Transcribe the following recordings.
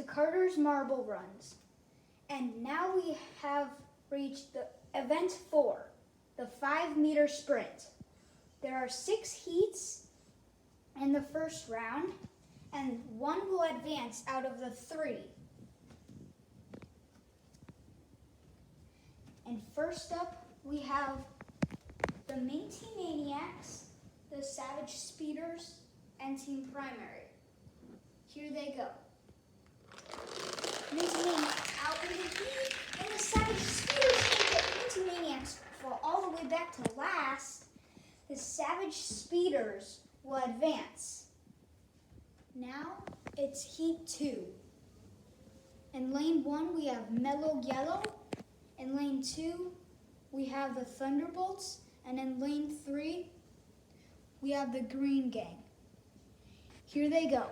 Carter's Marble Runs. And now we have reached the event 4, the 5-meter sprint. There are 6 heats in the first round, and 1 will advance out of the 3. And first up, we have the Minty Maniacs, the Savage Speeders, and Team Primary. Here they go. Minty Maniacs out in the lead, and the Savage Speeders take it. Minty Maniacs fall all the way back to last. The Savage Speeders will advance. Now it's Heat 2. In lane 1, we have Mellow Yellow. In lane 2, we have the Thunderbolts. And in lane 3, we have the Green Gang. Here they go.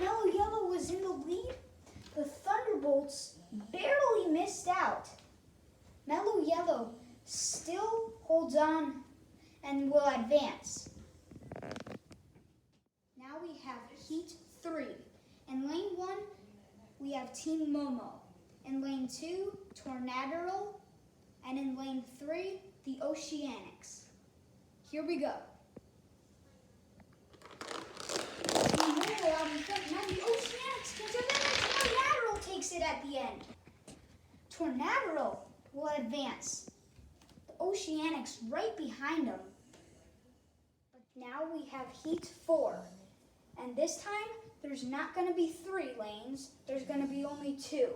Mellow Yellow was in the lead. The Thunderbolts barely missed out. Mellow Yellow still holds on and will advance. Now we have Heat 3. In lane 1, we have Team Momo. In lane 2, Tornado. And in lane 3, the Oceanics. Here we go. Team Momo out in front. Now the Oceanics can jump in, and Tornado takes it at the end. Tornado will advance. The Oceanics right behind them. But now we have Heat 4. And this time, there's not going to be 3 lanes. There's going to be only 2.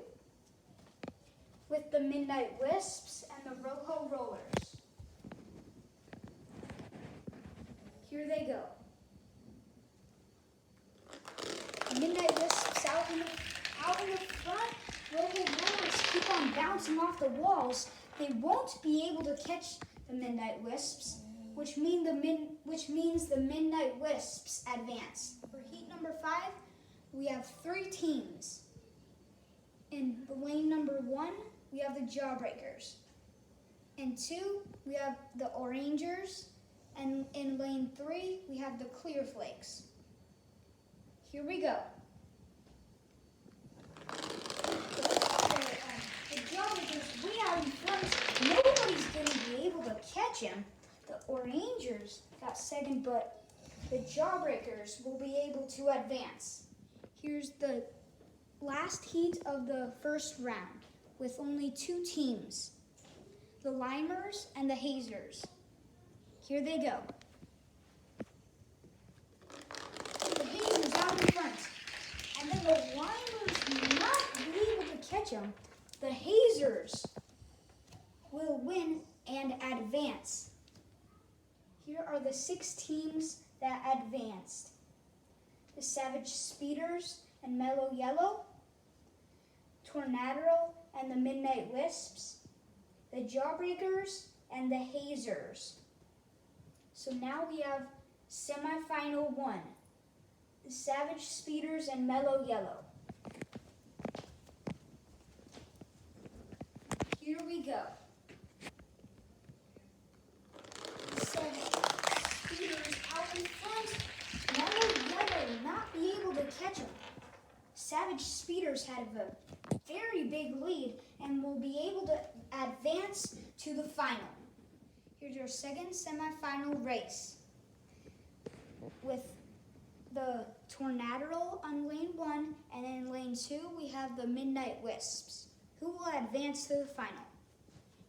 With the Midnight Wisps and the Rojo Rollers. Here they go. Midnight Wisps out in the front. Rojo Rollers keep on bouncing off the walls. They won't be able to catch the Midnight Wisps, which means the Midnight Wisps advance. For heat number 5, we have 3 teams. In lane number 1, we have the Jawbreakers. In 2, we have the Orangers. And in lane 3, we have the Clear Flakes. Here we go. The Jawbreakers way out in front. Nobody's going to be able to catch him. The Orangers got second, but the Jawbreakers will be able to advance. Here's the last heat of the first round with only 2 teams, the Limers and the Hazers. Here they go. The Hazers out in front, and then the Limers will not be able to catch them. The Hazers will win and advance. Here are the 6 teams that advanced. The Savage Speeders and Mellow Yellow, Tornado and the Midnight Wisps, the Jawbreakers and the Hazers. So now we have semifinal 1, the Savage Speeders and Mellow Yellow. Here we go. The Savage Speeders out in front. Mellow Yellow will not be able to catch them. Savage Speeders have a very big lead and will be able to advance to the final. Here's your second semifinal race with the Tornado on lane 1, and in lane 2 we have the Midnight Wisps, who will advance to the final.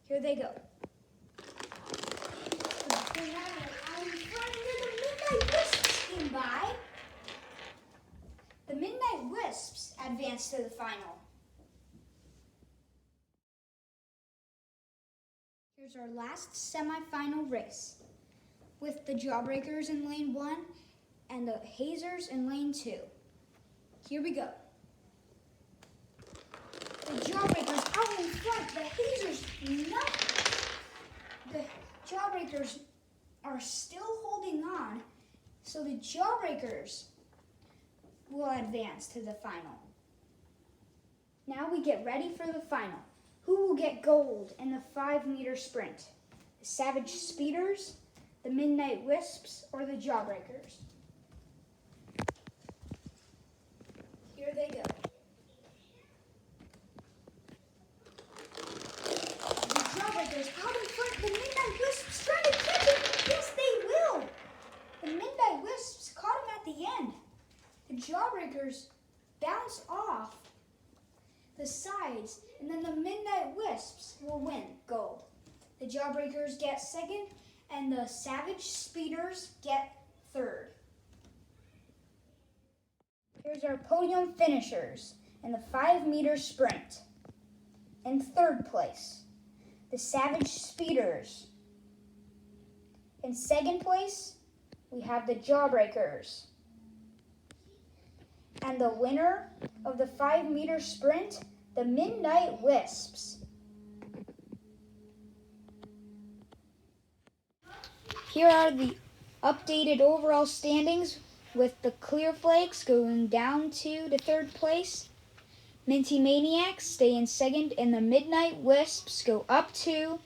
Here they go. The Tornado out in front, and then the Midnight Wisps came by. The Midnight Wisps advance to the final. Here's our last semifinal race with the Jawbreakers in lane 1 and the Hazers in lane 2. Here we go. The Jawbreakers out in front. The Hazers The Jawbreakers are still holding on, so the Jawbreakers will advance to the final. Now we get ready for the final. Who will get gold in the 5-meter sprint? The Savage Speeders, the Midnight Wisps or the Jawbreakers. Here they go. The Jawbreakers out in front. The Midnight Wisps trying to catch it. Yes, they will. The Midnight Wisps caught him at the end. The Jawbreakers bounce off the sides, and then the Midnight Wisps will win gold. The Jawbreakers get second, and the Savage Speeders get third. Here's our podium finishers in the 5-meter sprint. In third place, the Savage Speeders. In second place, we have the Jawbreakers. And the winner of the 5-meter sprint, the Midnight Wisps. Here are the updated overall standings with the Clear Flakes going down to the third place. Minty Maniacs stay in second, and the Midnight Wisps go up to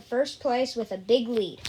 first place with a big lead.